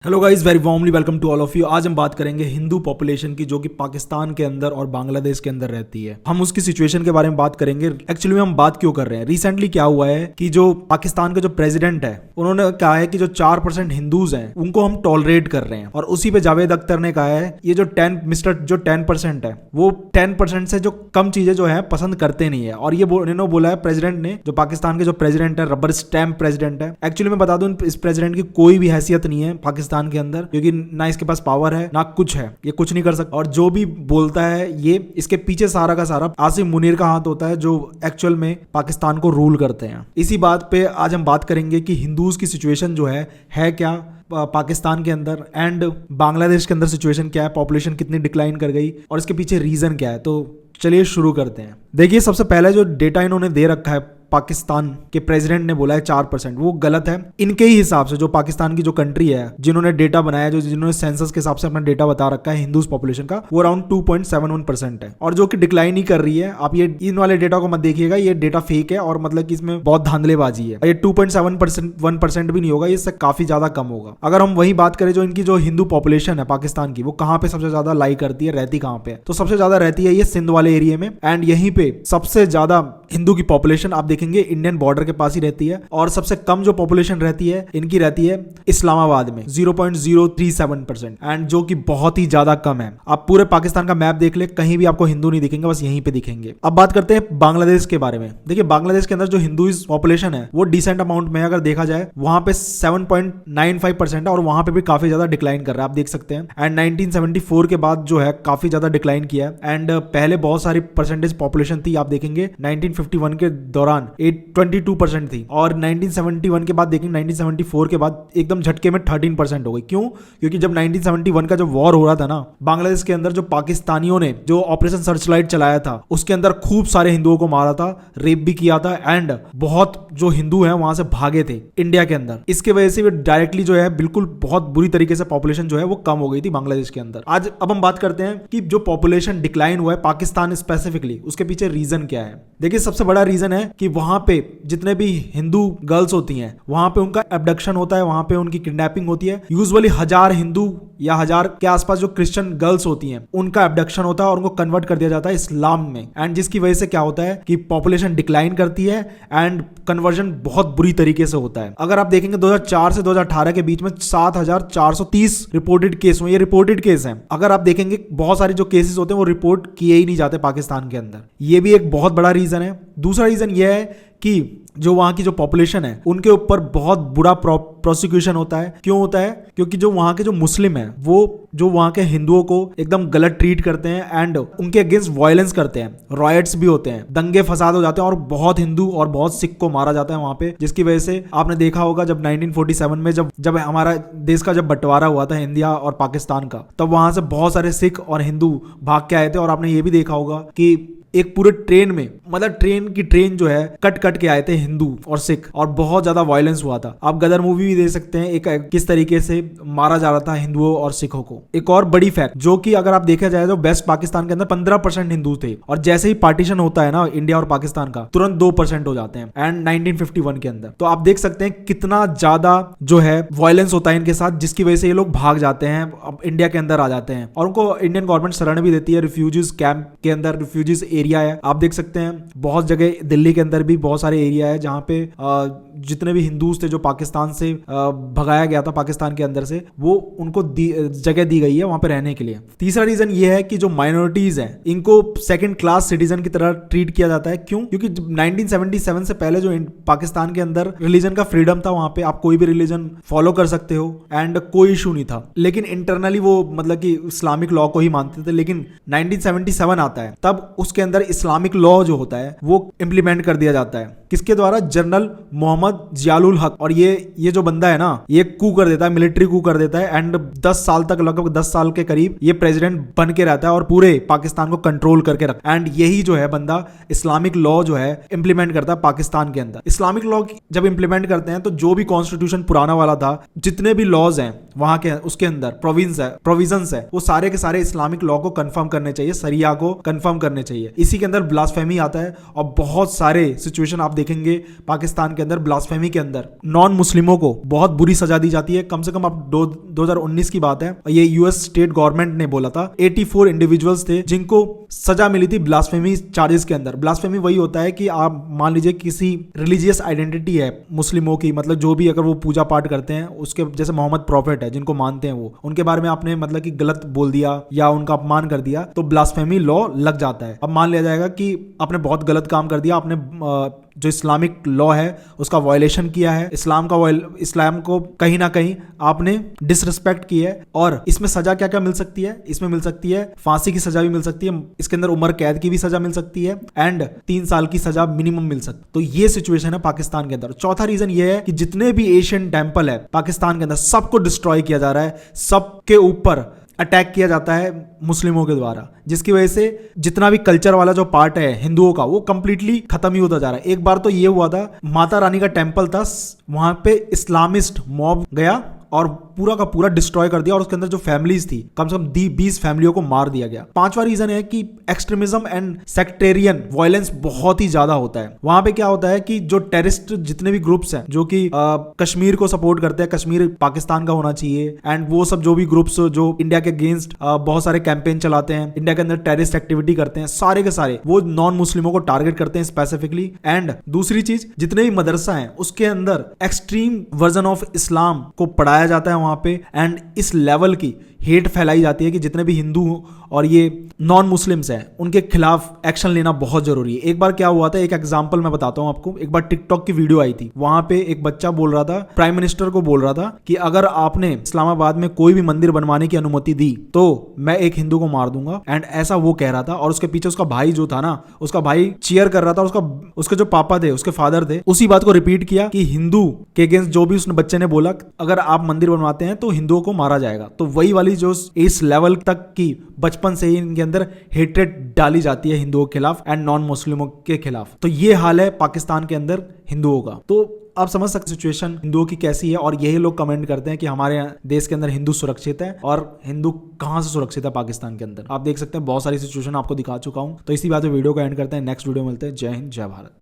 Hello guys, very warmly welcome to all of you. आज हम बात करेंगे हिंदू पॉपुलेशन की जो कि पाकिस्तान के अंदर और बांग्लादेश के अंदर रहती है। हम उसकी सिचुएशन के बारे में बात करेंगे। एक्चुअली में हम बात क्यों कर रहे हैं, रिसेंटली क्या हुआ है कि जो पाकिस्तान के जो प्रेसिडेंट है उन्होंने कहा है कि जो 4% हिंदूज हैं उनको हम टॉलरेट कर रहे हैं, और उसी पे जावेद अख्तर ने कहा है ये जो 10% है वो 10% से जो कम चीजें जो है पसंद करते नहीं है। और ये इन्होंने बोला है प्रेसिडेंट ने, जो पाकिस्तान के जो प्रेसिडेंट है, रबर स्टैम्प प्रेसिडेंट है। एक्चुअली मैं बता दूं इस प्रेसिडेंट की कोई भी हैसियत नहीं है पाकिस्तान के अंदर, क्योंकि ना इसके पास पावर है ना कुछ है, ये कुछ नहीं कर सकता। और जो भी बोलता है ये इसके पीछे सारा का सारा आसिम मुनीर का हाथ होता है, जो एक्चुअल में पाकिस्तान को रूल करते हैं। इसी बात पे आज हम बात करेंगे कि हिंदूज की सिचुएशन जो है क्या पाकिस्तान के अंदर एंड बांग्लादेश के अंदर सिचुएशन क्या है, पॉपुलेशन कितनी डिक्लाइन कर गई और इसके पीछे रीजन क्या है। तो चलिए शुरू करते हैं। देखिए, सबसे पहले जो डेटा इन्होंने दे रखा है, पाकिस्तान के प्रेसिडेंट ने बोला है 4%, वो गलत है। इनके ही हिसाब से जो पाकिस्तान की जो कंट्री है, जिन्होंने डेटा बनाया, जिन्होंने सेंसस के हिसाब से अपना डेटा बता रखा है हिंदूज पॉपुलेशन का, वो अराउंड 2.71% है, और जो कि डिक्लाइन ही कर रही है। आप ये इन वाले डेटा को मत देखिएगा, ये डेटा फेक है और मतलब कि इसमें बहुत धांधलेबाजी है। ये 2.7% भी नहीं होगा, इससे काफी ज्यादा कम होगा। अगर हम वही बात करें जो इनकी जो हिंदू पॉपुलेशन है पाकिस्तान की, वो कहाँ पे सबसे ज्यादा लाई करती है, रहती कहाँ पे है, तो सबसे ज्यादा रहती है ये सिंध वाले एरिया में। एंड यहीं पे सबसे ज्यादा हिंदू की पॉपुलेशन आप देखेंगे इंडियन बॉर्डर के पास ही रहती है। और सबसे कम जो पॉपुलेशन रहती है इनकी रहती है इस्लामाबाद में 0.037%, एंड जो कि बहुत ही ज्यादा कम है। आप पूरे पाकिस्तान का मैप देख ले, कहीं भी आपको हिंदू नहीं दिखेंगे, बस यहीं पे दिखेंगे। अब बात करते हैं बांग्लादेश के बारे में। देखिए, बांग्लादेश के अंदर जो हिंदू पॉपुलेशन है वो डिसेंट अमाउंट में अगर देखा जाए, वहां पे 7.95% है, और वहां पे भी काफी ज्यादा डिक्लाइन कर रहा है, आप देख सकते हैं। एंड 1974 के बाद जो है काफी ज्यादा डिक्लाइन किया है। एंड पहले बहुत सारी परसेंटेज पॉपुलेशन थी, आप देखेंगे 1951 के दौरान 22% थी, और 1971 के बाद देखेंगे 1974 के बाद एकदम झटके में 13% हो गई। क्यों? क्योंकि जब 1971 का जो वॉर हो रहा था ना बांग्लादेश के अंदर, जो पाकिस्तानियों ने जो ऑपरेशन सर्चलाइट चलाया था, उसके अंदर खूब सारे हिंदुओं को मारा था, रेप भी किया था, एंड बहुत जो हिंदू हैं वहां से भागे थे इंडिया के अंदर। इसके वजह से डायरेक्टली जो है बिल्कुल बहुत बुरी तरीके से पॉपुलेशन जो है वो कम हो गई थी बांग्लादेश के अंदर। आज अब हम बात करते हैं कि जो पॉपुलेशन डिक्लाइन हुआ है पाकिस्तान स्पेसिफिकली, उसके पीछे रीजन क्या है। देखिए, सबसे बड़ा रीजन है कि वहां पे जितने भी हिंदू गर्ल्स होती हैं वहां पे उनका एब्डक्शन होता है, वहां पे उनकी किडनैपिंग होती है। यूजुअली 1000 हिंदू या 1000 के आसपास जो क्रिश्चियन गर्ल्स होती हैं उनका एब्डक्शन होता है और उनको कन्वर्ट कर दिया जाता है इस्लाम में। एंड जिसकी वजह से क्या होता है कि पॉपुलेशन डिक्लाइन करती है एंड कन्वर्जन बहुत बुरी तरीके से होता है। अगर आप देखेंगे 2004 से 2018 के बीच में 7430 रिपोर्टेड केस हुए। ये रिपोर्टेड केस हैं। अगर आप देखेंगे बहुत सारे जो केसेस होते हैं वो रिपोर्ट किए ही नहीं जाते पाकिस्तान के अंदर। ये भी एक बहुत बड़ा रीजन है। दूसरा रीजन ये है कि जो वहां की जो पॉपुलेशन है उनके ऊपर बहुत बुरा प्रोसिक्यूशन होता है। क्यों होता है? क्योंकि जो वहां के जो मुस्लिम है वो जो वहां के हिंदुओं को एकदम गलत ट्रीट करते हैं एंड उनके अगेंस्ट वायलेंस करते हैं, रॉयट्स भी होते हैं, दंगे फसाद हो जाते हैं, और बहुत हिंदू और बहुत सिख को मारा जाता है वहां पे। जिसकी वजह से आपने देखा होगा जब 1947 में जब हमारा देश का जब बंटवारा हुआ था इंडिया और पाकिस्तान का, तब वहां से बहुत सारे सिख और हिंदू भाग के आए थे। और आपने ये भी देखा होगा कि एक पूरे ट्रेन में, मतलब ट्रेन जो है कट कट के आए थे हिंदू और सिख, और बहुत ज्यादा वायलेंस हुआ था। आप गदर मूवी भी देख सकते हैं, एक किस तरीके से मारा जा रहा था हिंदुओं और सिखों को। एक और बड़ी फैक्ट जो कि अगर आप देखा जाए तो वेस्ट पाकिस्तान के अंदर 15% हिंदू थे, और जैसे ही पार्टीशन होता है ना इंडिया और पाकिस्तान का, तुरंत 2% हो जाते हैं एंड 1951 के अंदर। तो आप देख सकते हैं कितना ज्यादा जो है वायलेंस होता है इनके साथ, जिसकी वजह से ये लोग भाग जाते हैं, अब इंडिया के अंदर आ जाते हैं, और उनको इंडियन गवर्नमेंट शरण भी देती है। रिफ्यूजीज कैंप के अंदर रिफ्यूजीज एरिया है, आप देख सकते हैं बहुत जगह, दिल्ली के अंदर भी बहुत सारे एरिया है जहां पे जितने भी हिंदूज थे जो पाकिस्तान से भगाया गया था पाकिस्तान के अंदर से, वो उनको जगह दी गई है वहां पे रहने के लिए। तीसरा रीजन ये है कि जो माइनॉरिटीज हैं इनको सेकंड क्लास सिटीजन की तरह ट्रीट किया जाता है। क्यों? क्योंकि 1977 से पहले जो पाकिस्तान के अंदर रिलीजन का फ्रीडम था, वहां पे आप कोई भी रिलीजन फॉलो कर सकते हो एंड कोई इशू नहीं था। लेकिन इंटरनली वो मतलब कि इस्लामिक लॉ को ही मानते थे। लेकिन 1977 आता है, तब उसके अंदर इस्लामिक लॉ जो होता है वो इंप्लीमेंट कर दिया जाता है। किसके द्वारा? जनरल मोहम्मद जियाउल हक। और ये जो बंदा है ना, ये कू कर देता है, मिलिट्री कू कर देता है, एंड 10 साल तक, लगभग 10 साल के करीब ये प्रेसिडेंट बन के रहता है और पूरे पाकिस्तान को कंट्रोल करके रखता है। एंड यही जो है बंदा इस्लामिक लॉ जो है इंप्लीमेंट करता है पाकिस्तान के अंदर। इस्लामिक लॉ जब इंप्लीमेंट करते हैं तो जो भी कॉन्स्टिट्यूशन पुराना वाला था, जितने भी लॉज हैं वहां के उसके अंदर प्रोविजंस है, वो सारे के सारे इस्लामिक लॉ को कंफर्म करने चाहिए, शरिया को कंफर्म करने चाहिए। इसी के अंदर ब्लास्फेमी आता है और बहुत सारे सिचुएशन आप देखेंगे पाकिस्तान के अंदर ब्लास्फेमी के अंदर नॉन मुस्लिमों को बहुत बुरी सजा दी जाती है। कम से कम अब 2019 की बात है, ये यूएस स्टेट गवर्नमेंट ने बोला था 84 इंडिविजुअल्स थे जिनको सजा मिली थी ब्लास्फेमी चार्जेस के अंदर। ब्लास्फेमी वही होता है कि आप मान लीजिए किसी रिलीजियस आइडेंटिटी है मुस्लिमों की, मतलब जो भी अगर वो पूजा पाठ करते हैं उसके, जैसे मोहम्मद प्रॉफिट है जिनको मानते हैं वो, उनके बारे में आपने मतलब कि गलत बोल दिया या उनका अपमान कर दिया तो ब्लास्फेमी लॉ लग जाता है। अब मान लिया जाएगा कि आपने बहुत गलत काम कर दिया, आपने जो इस्लामिक लॉ है उसका वायलेशन किया है, इस्लाम को कहीं ना कहीं आपने डिसरिस्पेक्ट की है, और इसमें सजा क्या क्या मिल सकती है? इसमें मिल सकती है फांसी की सजा भी मिल सकती है, इसके अंदर उम्र कैद की भी सजा मिल सकती है एंड 3 साल की सजा मिनिमम मिल सकती है। तो ये सिचुएशन है पाकिस्तान के अंदर। चौथा रीजन ये है कि जितने भी एशियन टेम्पल है पाकिस्तान के अंदर सबको डिस्ट्रॉय किया जा रहा है, सबके ऊपर अटैक किया जाता है मुस्लिमों के द्वारा, जिसकी वजह से जितना भी कल्चर वाला जो पार्ट है हिंदुओं का वो कंप्लीटली खत्म ही होता जा रहा है। एक बार तो ये हुआ था, माता रानी का टेम्पल था, वहां पे इस्लामिस्ट मॉब गया और पूरा का पूरा डिस्ट्रॉय कर दिया और उसके अंदर जो फैमिलीज थी कम से कम 20 फैमिलियों को मार दिया गया। पांचवा रीजन है कि एक्सट्रीमिज्म एंड सेक्टेरियन वायलेंस बहुत ही ज्यादा होता है। वहां पे क्या होता है कि जो टेररिस्ट जितने भी ग्रुप्स हैं जो कि कश्मीर को सपोर्ट करते हैं, कश्मीर पाकिस्तान का होना चाहिए, एंड वो सब जो भी ग्रुप्स जो इंडिया के अगेंस्ट बहुत सारे कैंपेन चलाते हैं, इंडिया के अंदर टेररिस्ट एक्टिविटी करते हैं, सारे के सारे वो नॉन मुस्लिमों को टारगेट करते हैं स्पेसिफिकली। एंड दूसरी चीज, जितने भी मदरसा हैं उसके अंदर एक्सट्रीम वर्जन ऑफ इस्लाम को पढ़ाया जाता है वहां पे, एंड इस लेवल की हेट फैलाई जाती है कि जितने भी हिंदू और ये नॉन मुस्लिम्स हैं उनके खिलाफ एक्शन लेना बहुत जरूरी है। एक बार क्या हुआ था, एक एग्जांपल मैं बताता हूं आपको। एक बार टिकटॉक की वीडियो आई थी, वहां पे एक बच्चा बोल रहा था, प्राइम मिनिस्टर को बोल रहा था कि अगर आपने इस्लामाबाद में कोई भी मंदिर बनवाने की अनुमति दी तो मैं एक हिंदू को मार दूंगा, एंड ऐसा वो कह रहा था। और उसके पीछे उसका भाई जो था ना, उसका भाई चीयर कर रहा था, उसके जो पापा थे, उसके फादर थे, उसी बात को रिपीट किया कि हिंदू के अगेंस्ट जो भी उस बच्चे ने बोला, अगर आप मंदिर बनवाते हैं तो हिंदुओं को मारा जाएगा। तो वही वाली जो इस लेवल तक की बचपन से ही इनके अंदर हेट्रेड डाली जाती है हिंदुओं के खिलाफ एंड नॉन मुस्लिमों के खिलाफ। तो ये हाल है पाकिस्तान के अंदर हिंदुओं का। तो आप समझ सकते सिचुएशन हिंदुओं की कैसी है, और यही लोग कमेंट करते हैं कि हमारे देश के अंदर हिंदू सुरक्षित है, और हिंदू कहां से सुरक्षित है पाकिस्तान के अंदर। आप देख सकते हैं बहुत सारी सिचुएशन आपको दिखा चुका हूं। तो इसी बात पे वीडियो को एंड करते हैं, नेक्स्ट वीडियो मिलते हैं। जय हिंद, जय भारत।